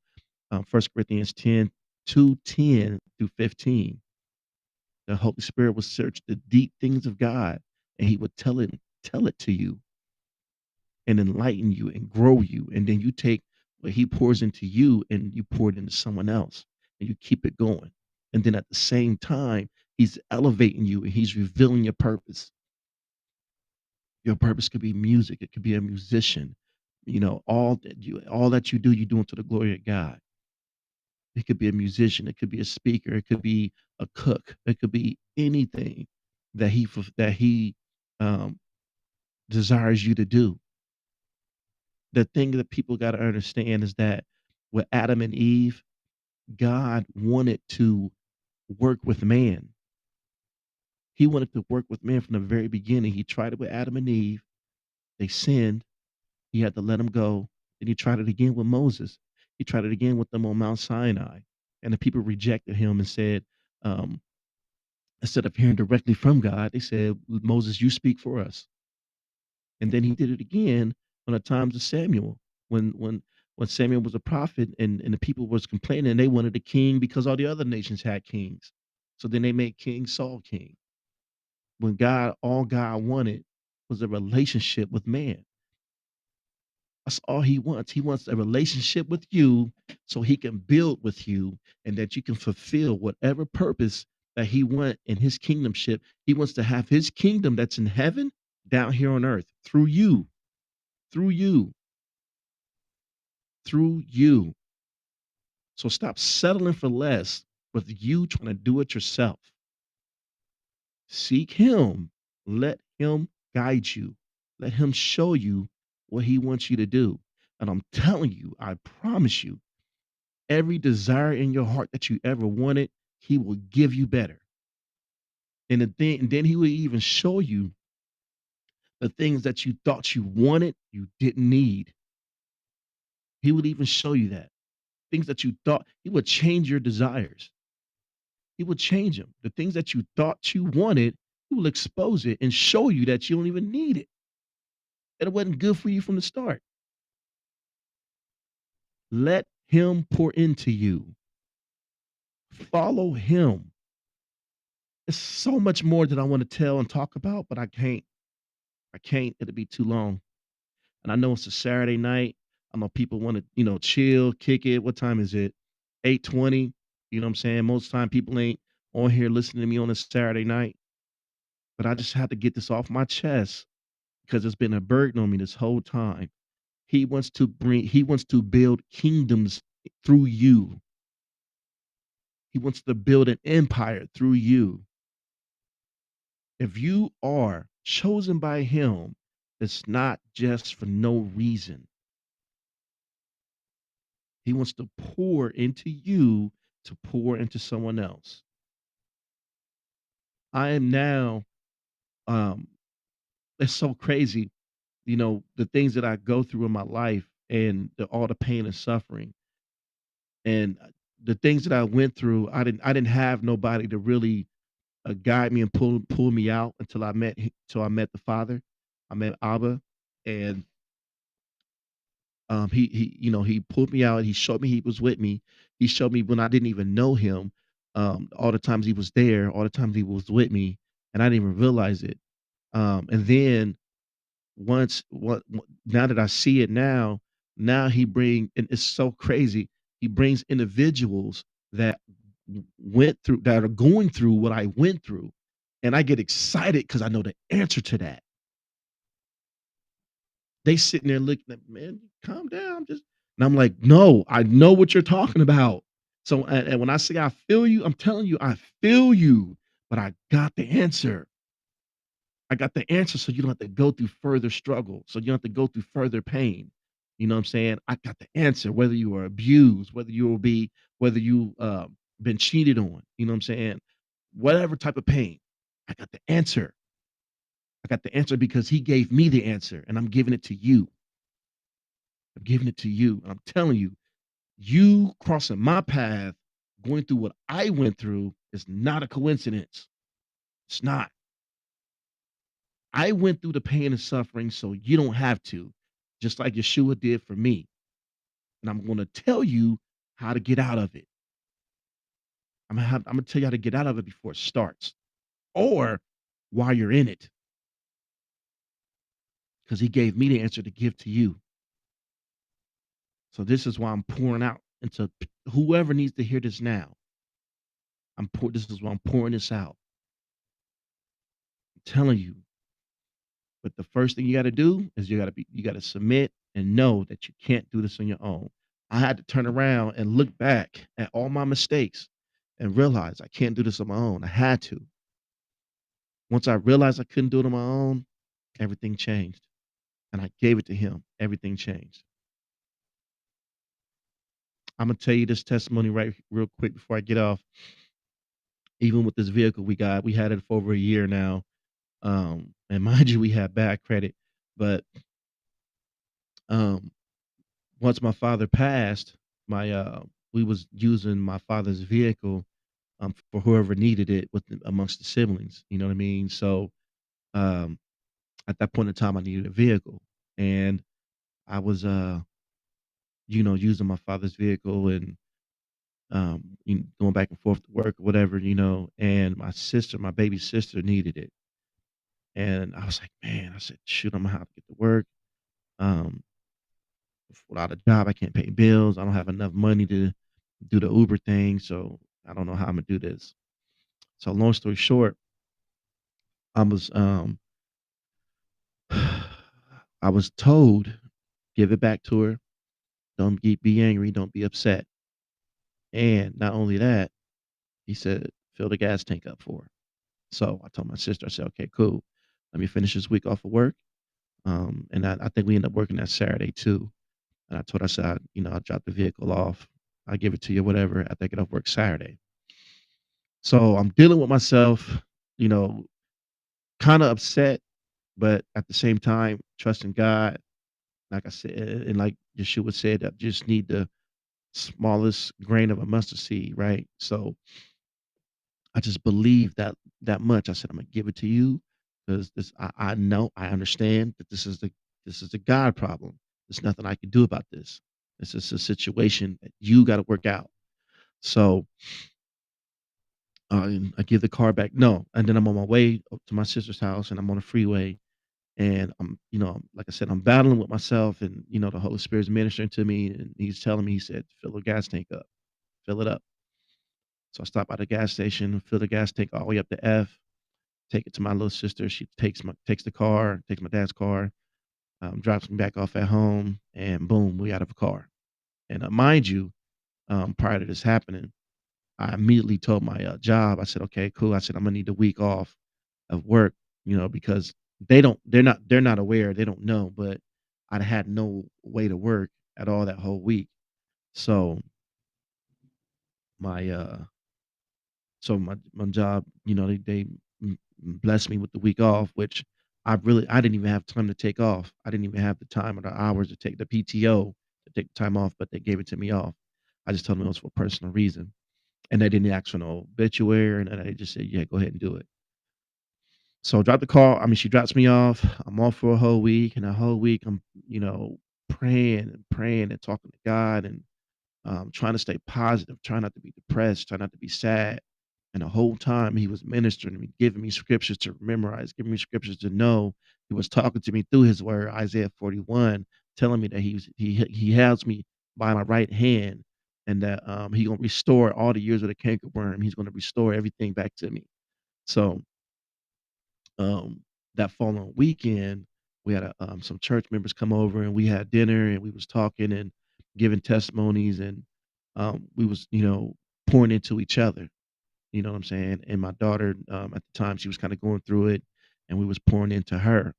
1 Corinthians 10:2-10 through 15. The Holy Spirit will search the deep things of God and he would tell it to you and enlighten you and grow you. And then you take what he pours into you and you pour it into someone else and you keep it going. And then at the same time, he's elevating you and he's revealing your purpose. Your purpose could be music, it could be a musician. All that you do, you do unto the glory of God. It could be a musician, it could be a speaker, it could be a cook, it could be anything that he um, desires you to do. The thing that people got to understand is that with Adam and Eve, God wanted to work with man. He wanted to work with man from the very beginning. He tried it with Adam and Eve. They sinned. He had to let them go. Then he tried it again with Moses. He tried it again with them on Mount Sinai. And the people rejected him and said, um, instead of hearing directly from God, they said, Moses, you speak for us. And then he did it again on the times of Samuel, when Samuel was a prophet and the people was complaining, they wanted a king because all the other nations had kings. So then they made King Saul king. When all God wanted was a relationship with man. That's all he wants. He wants a relationship with you so he can build with you and that you can fulfill whatever purpose that he wants in his kingdomship. He wants to have his kingdom that's in heaven down here on earth through you, through you, through you. So stop settling for less with you trying to do it yourself. Seek him. Let him guide you. Let him show you what he wants you to do. And I'm telling you, I promise you, every desire in your heart that you ever wanted, he will give you better. And then he will even show you the things that you thought you wanted, you didn't need. He would even show you that. Things that you thought, he would change your desires. He will change them. The things that you thought you wanted, he will expose it and show you that you don't even need it. That it wasn't good for you from the start. Let him pour into you. Follow him. There's so much more that I want to tell and talk about, but I can't. I can't. It'll be too long. And I know it's a Saturday night. I know people want to, chill, kick it. What time is it? 8:20. You know what I'm saying? Most time people ain't on here listening to me on a Saturday night, but I just had to get this off my chest because it's been a burden on me this whole time. He wants to build kingdoms through you. He wants to build an empire through you. If you are chosen by him, it's not just for no reason. He wants to pour into you to pour into someone else. I am now, um, it's so crazy, the things that I go through in my life and all the pain and suffering and the things that I went through. I didn't have nobody to really guide me and pull me out until I met the Father. I met Abba, and he pulled me out. He showed me he was with me. He showed me when I didn't even know him, all the times he was there, all the times he was with me, and I didn't even realize it. And then now that I see it now and it's so crazy. He brings individuals that that are going through what I went through, and I get excited because I know the answer to that. They sitting there looking at me, man, calm down, just and I'm like, no, I know what you're talking about. So and when I say I feel you, I'm telling you, I feel you, but I got the answer. I got the answer so you don't have to go through further struggle, so you don't have to go through further pain. You know what I'm saying? I got the answer, whether you are abused, whether you been cheated on, you know what I'm saying? Whatever type of pain, I got the answer. I got the answer because he gave me the answer and I'm giving it to you. I'm giving it to you. And I'm telling you, you crossing my path, going through what I went through is not a coincidence. It's not. I went through the pain and suffering so you don't have to, just like Yeshua did for me. And I'm going to tell you how to get out of it. I'm going to tell you how to get out of it before it starts or while you're in it, because he gave me the answer to give to you. So this is why I'm pouring out into whoever needs to hear this now. This is why I'm pouring this out. I'm telling you. But the first thing you got to do is you got to submit and know that you can't do this on your own. I had to turn around and look back at all my mistakes and realize I can't do this on my own. I had to. Once I realized I couldn't do it on my own, everything changed. And I gave it to him. Everything changed. I'm gonna tell you this testimony right real quick before I get off. Even with this vehicle we had it for over a year now. And mind you, we had bad credit, but um once my father passed, my we was using my father's vehicle for whoever needed it amongst the siblings. You know what I mean? So um at that point in time I needed a vehicle. And I was using my father's vehicle and going back and forth to work or whatever, and my baby sister needed it. And I was like, man, I said, shoot, I'm gonna have to get to work. Um, Without a job, I can't pay bills. I don't have enough money to do the Uber thing, so I don't know how I'm gonna do this. So long story short, I was I was told, give it back to her. Don't be angry. Don't be upset. And not only that, he said, fill the gas tank up for her. So I told my sister, I said, okay, cool. Let me finish this week off of work. And I think we ended up working that Saturday too. And I told her, I said, I'll drop the vehicle off. I'll give it to you, whatever. After I get off work Saturday. So I'm dealing with myself, you know, kind of upset, but at the same time, trusting God. Like I said, and like Yeshua said, I just need the smallest grain of a mustard seed, right? So I just believe that much. I said, I'm gonna give it to you because I know I understand that this is the God problem. There's nothing I can do about this. This is a situation that you got to work out. So and I give the car back. No, and then I'm on my way up to my sister's house, and I'm on the freeway, And like I said, I'm battling with myself, and the Holy Spirit's ministering to me, and He's telling me, He said, "Fill the gas tank up, fill it up." So I stop by the gas station, fill the gas tank all the way up to F, take it to my little sister. She takes the car, takes my dad's car, drops me back off at home, and boom, we out of a car. And mind you, prior to this happening, I immediately told my job. I said, "Okay, cool." I said, "I'm gonna need a week off of work," because they're not aware, they don't know, but I had no way to work at all that whole week. So my my job, they blessed me with the week off, which I didn't even have time to take off. I didn't even have the time or the hours to take the PTO to take the time off, but they gave it to me off. I just told them it was for a personal reason, and they didn't ask for no obituary, and they just said, "Yeah, go ahead and do it." So I dropped the call. I mean, she drops me off. I'm off for a whole week, and a whole week I'm, praying and praying and talking to God, and trying to stay positive, trying not to be depressed, trying not to be sad. And the whole time He was ministering to me, giving me scriptures to memorize, giving me scriptures to know. He was talking to me through His word, Isaiah 41, telling me that He has me by my right hand, and that He gonna restore all the years of the cankerworm. He's gonna restore everything back to me. So um, that following weekend, we had some church members come over, and we had dinner, and we was talking and giving testimonies, and we was pouring into each other. You know what I'm saying? And my daughter, at the time, she was kind of going through it, and we was pouring into her.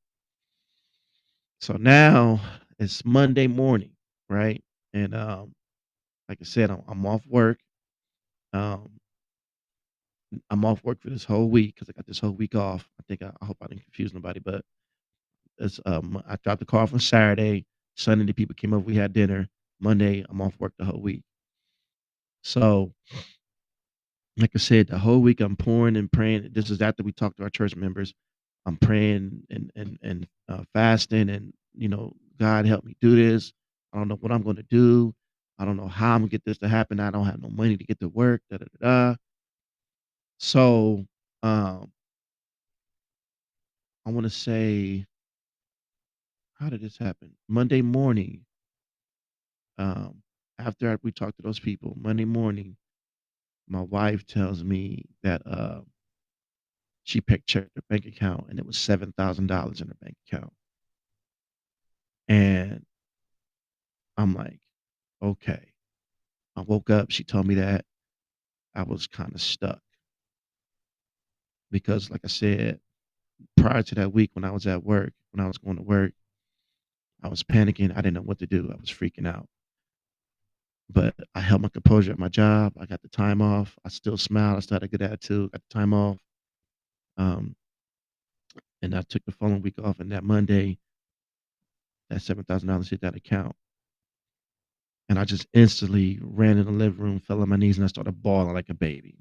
So now it's Monday morning, right? And like I said, I'm off work. Um, I'm off work for this whole week because I got this whole week off. I hope I didn't confuse nobody, but I dropped the car off on Saturday. Sunday, the people came over. We had dinner. Monday, I'm off work the whole week. So, like I said, the whole week I'm pouring and praying. This is after we talked to our church members. I'm praying and fasting, and God help me do this. I don't know what I'm going to do. I don't know how I'm gonna get this to happen. I don't have no money to get to work. Da da da. Da. So, um, I want to say, how did this happen? Monday morning, um, after we talked to those people, Monday morning, my wife tells me that she checked her bank account, and it was $7,000 in her bank account. And I'm like, okay. I woke up, she told me that. I was kind of stuck because, like I said, prior to that week when I was at work, when I was going to work, I was panicking. I didn't know what to do. I was freaking out. But I held my composure at my job. I got the time off. I still smiled. I still had a good attitude. Got the time off. Um, and I took the following week off. And that Monday, that $7,000 hit that account. And I just instantly ran in the living room, fell on my knees, and I started bawling like a baby.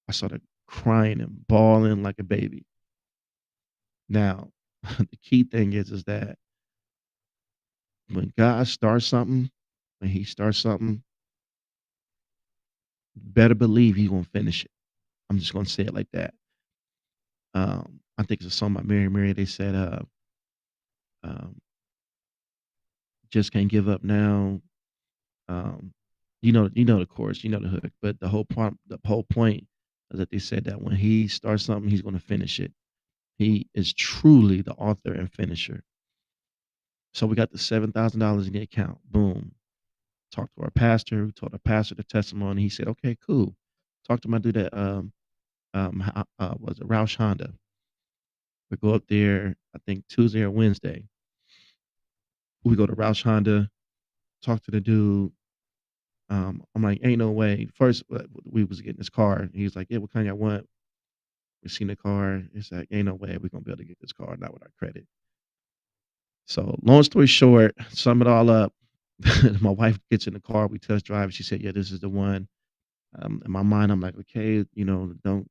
I started crying and bawling like a baby. Now, the key thing is that when God starts something, when He starts something, better believe He's gonna finish it. I'm just gonna say it like that. I think it's a song by Mary Mary. They said, um, "Just can't give up now." Um, you know the chorus, you know the hook, but the whole point is that they said that when He starts something, He's gonna finish it. He is truly the author and finisher. So we got the $7,000 in the account. Boom. Talked to our pastor. We told our pastor the testimony. He said, "Okay, cool." Talked to my dude at was it Roush Honda. We go up there, I think Tuesday or Wednesday. We go to Roush Honda, talk to the dude. I'm like, ain't no way. First, we was getting this car. And he's like, yeah, what kind y'all want? We seen the car. It's like, ain't no way we're gonna be able to get this car, not with our credit. So long story short, sum it all up. My wife gets in the car, we test drive. She said, yeah, this is the one. In my mind, I'm like, okay, don't,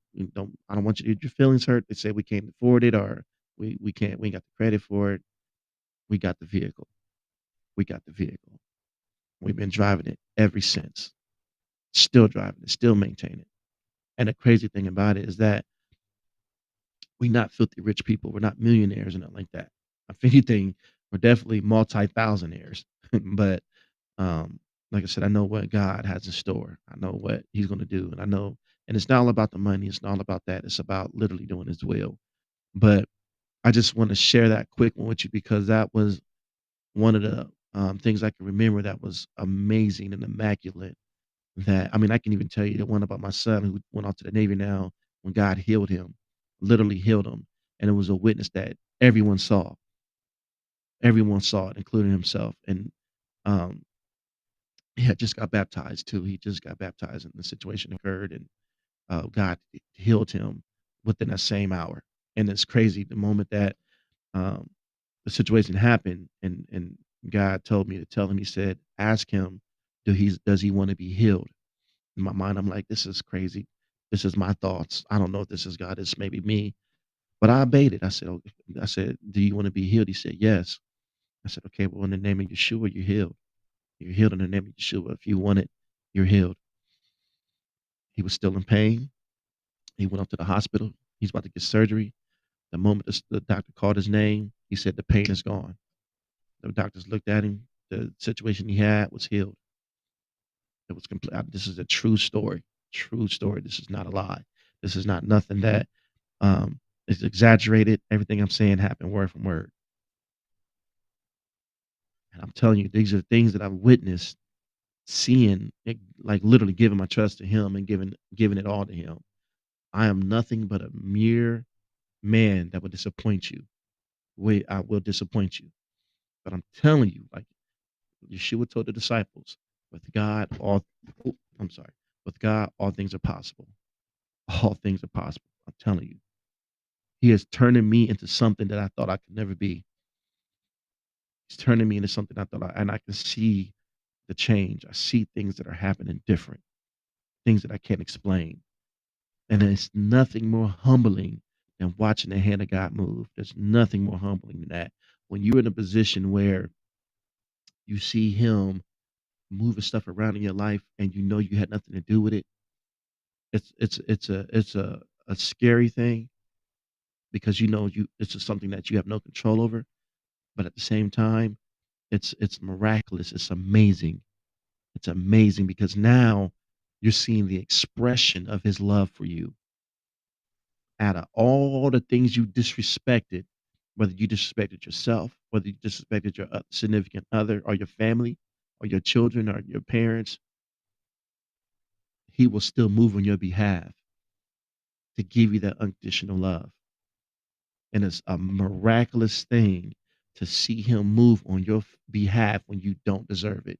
I don't want you to get your feelings hurt. They say we can't afford it, or we can't, we ain't got the credit for it. We got the vehicle. We got the vehicle. We've been driving it ever since. Still driving it, still maintaining it. And the crazy thing about it is that We not filthy rich people. We're not millionaires or nothing like that. If anything, we're definitely multi-thousandaires. But um, like I said, I know what God has in store. I know what He's going to do, and I know, and it's not all about the money. It's not all about that. It's about literally doing His will. But I just want to share that quick one with you because that was one of the things I can remember that was amazing and immaculate. That I mean, I can even tell you the one about my son who went off to the Navy now when God healed him, literally healed him, and it was a witness that everyone saw. Everyone saw it, including himself. And um, he had just got baptized too. He just got baptized, and the situation occurred, and God healed him within that same hour. And it's crazy the moment that um, the situation happened, and God told me to tell him. He said, "Ask him, does he want to be healed?" In my mind, I'm like, "This is crazy. This is my thoughts. I don't know if this is God. It's maybe me." But I obeyed it. I said, "Okay." I said, "Do you want to be healed?" He said, "Yes." I said, "Okay. Well, in the name of Yeshua, you're healed. You're healed in the name of Yeshua. If you want it, you're healed." He was still in pain. He went up to the hospital. He's about to get surgery. The moment the doctor called his name, he said, "The pain is gone." The doctors looked at him. The situation he had was healed. It was complete. This is a true story. True story. This is not a lie. This is not nothing that is exaggerated. Everything I'm saying happened word from word. And I'm telling you, these are things that I've witnessed, seeing, like literally giving my trust to Him and giving it all to Him. I am nothing but a mere man that will disappoint you. Wait, I will disappoint you. But I'm telling you, like Yeshua told the disciples, with God, oh, I'm sorry, with God, all things are possible. All things are possible. I'm telling you. He is turning me into something that I thought I could never be. He's turning me into something and I can see the change. I see things that are happening different, things that I can't explain. And it's nothing more humbling than watching the hand of God move. There's nothing more humbling than that. When you're in a position where you see Him moving stuff around in your life and you know you had nothing to do with it, it's a scary thing because you know it's just something that you have no control over. But at the same time, it's miraculous. It's amazing. It's amazing because now you're seeing the expression of His love for you out of all the things you disrespected, whether you disrespected yourself, whether you disrespected your significant other or your family or your children or your parents, He will still move on your behalf to give you that unconditional love. And it's a miraculous thing to see Him move on your behalf when you don't deserve it.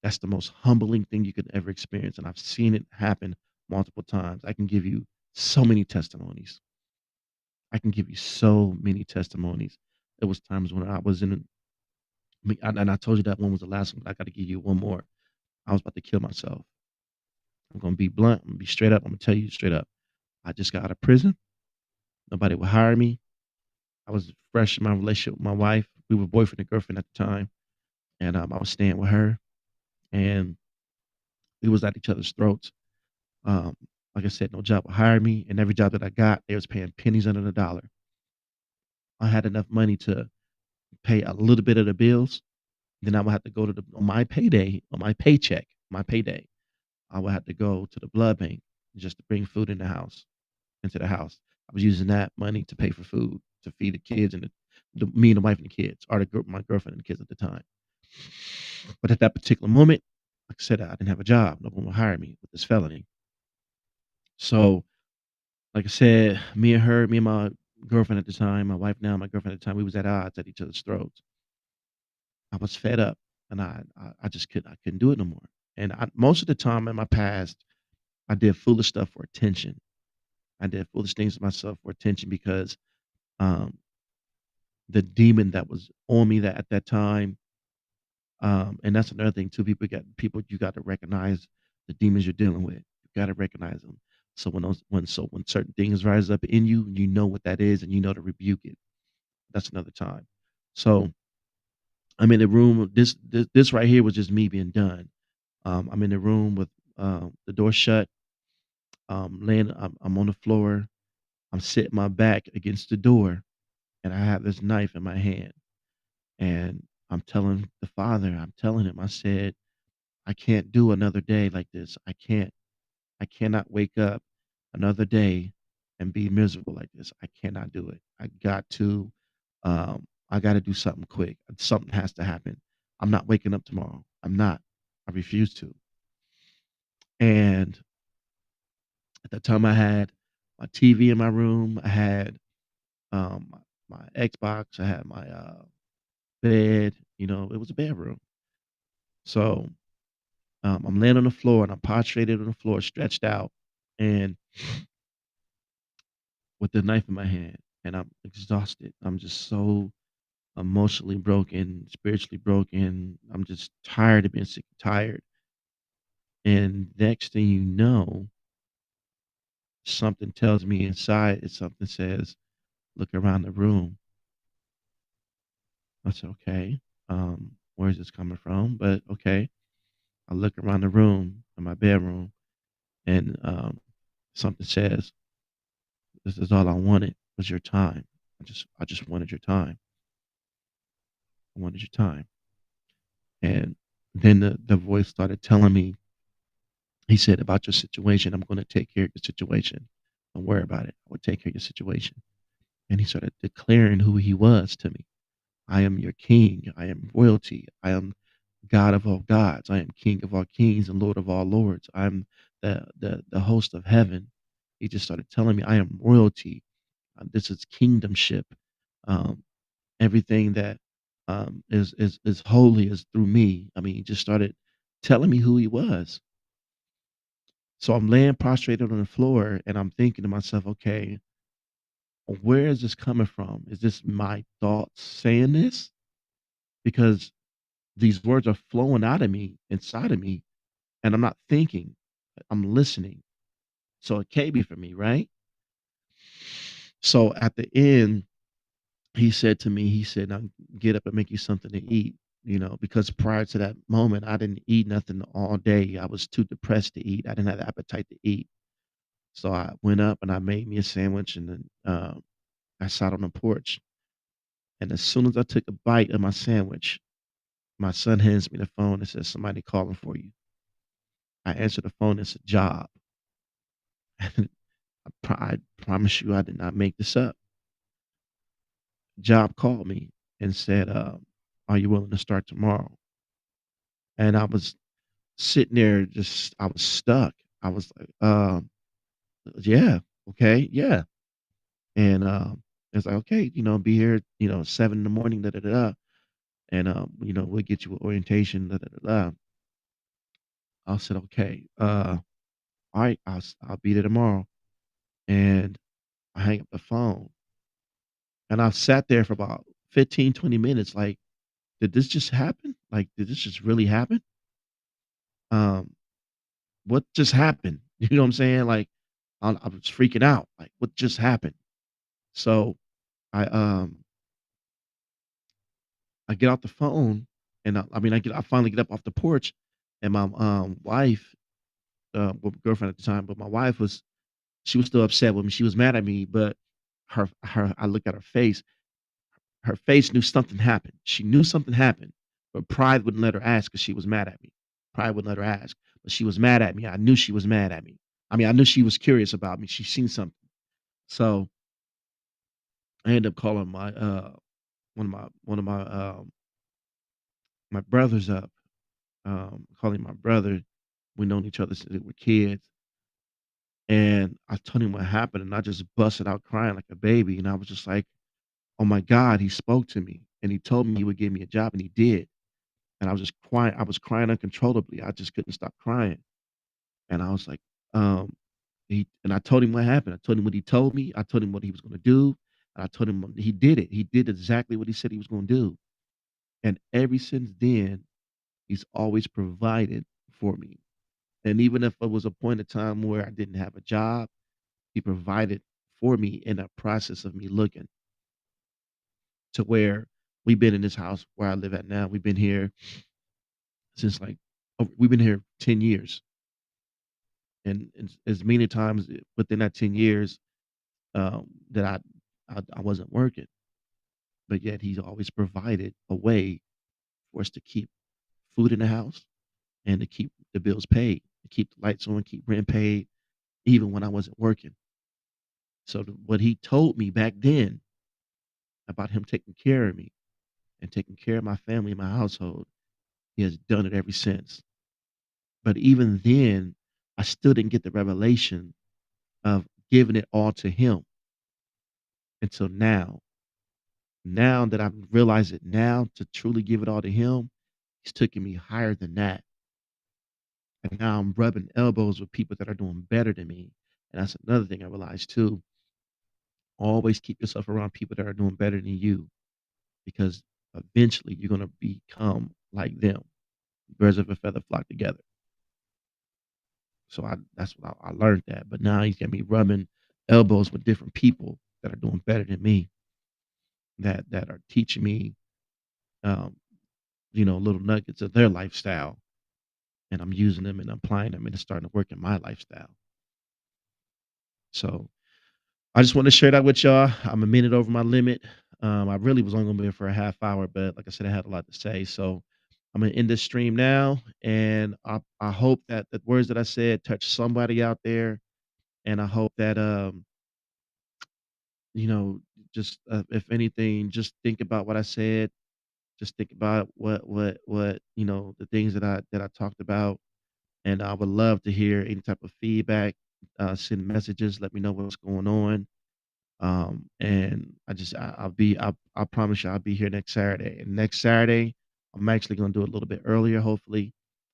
That's the most humbling thing you could ever experience. And I've seen it happen multiple times. I can give you so many testimonies. I can give you so many testimonies. There was times when I was in, and I told you that one was the last one, but I got to give you one more. I was about to kill myself. I'm going to be blunt. I'm going to be straight up. I'm going to tell you straight up. I just got out of prison. Nobody would hire me. I was fresh in my relationship with my wife. We were boyfriend and girlfriend at the time. And I was staying with her. And we was at each other's throats. Um, like I said, no job would hire me. And every job that I got, they was paying pennies under the dollar. I had enough money to pay a little bit of the bills. Then I would have to go to on my payday, on my paycheck, my payday. I would have to go to the blood bank just to bring food in the house, into the house. I was using that money to pay for food, to feed the kids and me and the wife and the kids, or my girlfriend and the kids at the time. But at that particular moment, like I said, I didn't have a job. No one would hire me with this felony. So, like I said, me and my girlfriend at the time, my wife now, my girlfriend at the time, we was at odds at each other's throats. I was fed up, and I just couldn't do it no more. And most of the time in my past, I did foolish stuff for attention. I did foolish things to myself for attention because um, the demon that was on me that at that time, and that's another thing too. People you got to recognize the demons you're dealing with. You got to recognize them. So when certain things rise up in you, you know what that is, and you know to rebuke it. That's another time. So I'm in the room. This right here was just me being done. I'm in the room with the door shut. Laying, I'm on the floor. I'm sitting my back against the door, and I have this knife in my hand, and I'm telling the Father, I'm telling him, I said, "I can't do another day like this. I can't. I cannot wake up another day and be miserable like this. I cannot do it. I got to do something quick. Something has to happen. I'm not waking up tomorrow. I'm not. I refuse to." And at that time, I had my TV in my room. I had my Xbox. I had my bed. It was a bedroom. So I'm laying on the floor and I'm prostrated on the floor, stretched out, and with the knife in my hand, and I'm exhausted. I'm just so emotionally broken, spiritually broken. I'm just tired of being sick and tired. And next thing you know, something tells me inside, something says, "Look around the room." I said, "Okay, where's this coming from?" But okay, I look around the room in my bedroom, and something says, "This is all I wanted was your time. I just wanted your time. I wanted your time." And then the voice started telling me, he said, "About your situation, I'm going to take care of your situation. Don't worry about it. I will take care of your situation." And he started declaring who he was to me. "I am your king. I am royalty. I am God of all gods. I am King of all kings and Lord of all lords. I'm the host of heaven." He just started telling me, "I am royalty. This is kingdomship. Um, Everything that is holy is through me." I mean, he just started telling me who he was. So I'm laying prostrated on the floor and I'm thinking to myself, okay, where is this coming from? Is this my thoughts saying this? Because these words are flowing out of me, inside of me, and I'm not thinking, I'm listening. So it can't be for me, right? So at the end, he said to me, he said, "Now get up and make you something to eat." Because prior to that moment, I didn't eat nothing all day. I was too depressed to eat. I didn't have the appetite to eat. So I went up and I made me a sandwich, and then I sat on the porch. And as soon as I took a bite of my sandwich, my son hands me the phone and says, "Somebody calling for you." I answer the phone. It's a job. I promise you, I did not make this up. Job called me and said, "Are you willing to start tomorrow?" And I was sitting there, just I was stuck. I was like, "Yeah, okay, yeah." And it's like, "Okay, be here, 7 in the morning, da da da, da, and we'll get you an orientation, da da da da." I said, "Okay, all right, I'll be there tomorrow." And I hang up the phone, and I sat there for about 15, 20 minutes, like, did this just happen? Like, did this just really happen? Um, what just happened? You know what I'm saying? Like, I was freaking out. Like, what just happened? So I I get off the phone, and I finally get up off the porch, and my wife, well, girlfriend at the time, but my wife was she was still upset with me. She was mad at me, but her I look at her face. Her face knew something happened. She knew something happened, but pride wouldn't let her ask because she was mad at me. Pride wouldn't let her ask, but she was mad at me. I knew she was mad at me. I mean, I knew she was curious about me. She seen something. So I ended up calling my one of my brothers up. Calling my brother. We known each other since we were kids, and I told him what happened, and I just busted out crying like a baby, and I was just like, "Oh my God, he spoke to me, and he told me he would give me a job, and he did." And I was just crying. I was crying uncontrollably. I just couldn't stop crying. And I was like, um, I told him what happened. I told him what he told me. I told him what he was going to do. And I told him he did it. He did exactly what he said he was going to do. And ever since then, he's always provided for me. And even if it was a point of time where I didn't have a job, he provided for me in the process of me looking to where we've been in this house where I live at now. We've been here since we've been here 10 years. And as many times within that 10 years, that I wasn't working, but yet he's always provided a way for us to keep food in the house and to keep the bills paid, to keep the lights on, keep rent paid, even when I wasn't working. So what he told me back then about him taking care of me and taking care of my family and my household, he has done it ever since. But even then, I still didn't get the revelation of giving it all to him until now. Now that I've realized it now to truly give it all to him, he's taking me higher than that. And now I'm rubbing elbows with people that are doing better than me. And that's another thing I realized too. Always keep yourself around people that are doing better than you because eventually you're going to become like them. Birds of a feather flock together. So that's what I learned that. But now he's got me rubbing elbows with different people that are doing better than me, that are teaching me, um, little nuggets of their lifestyle, and I'm using them and applying them, and it's starting to work in my lifestyle. So I just want to share that with y'all. I'm a minute over my limit. I really was only going to be here for a half hour, but like I said, I had a lot to say. So I'm gonna end this stream now, and I hope that the words that I said touch somebody out there, and I hope that you know, just if anything, just think about what I said. Just think about what the things that I talked about, and I would love to hear any type of feedback. Send messages, let me know what's going on. And I promise you I'll be here next Saturday. And next Saturday, I'm actually gonna do it a little bit earlier, hopefully,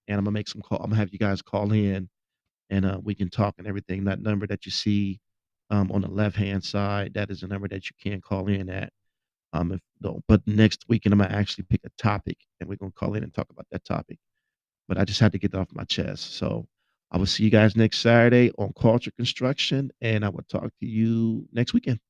and I'm gonna make some call. I'm gonna have you guys call in, and we can talk and everything. That number that you see on the left hand side, that is a number that you can call in at. If though, but next weekend I'm gonna actually pick a topic, and we're gonna call in and talk about that topic. But I just had to get it off my chest. So I will see you guys next Saturday on Culture Construction, and I will talk to you next weekend.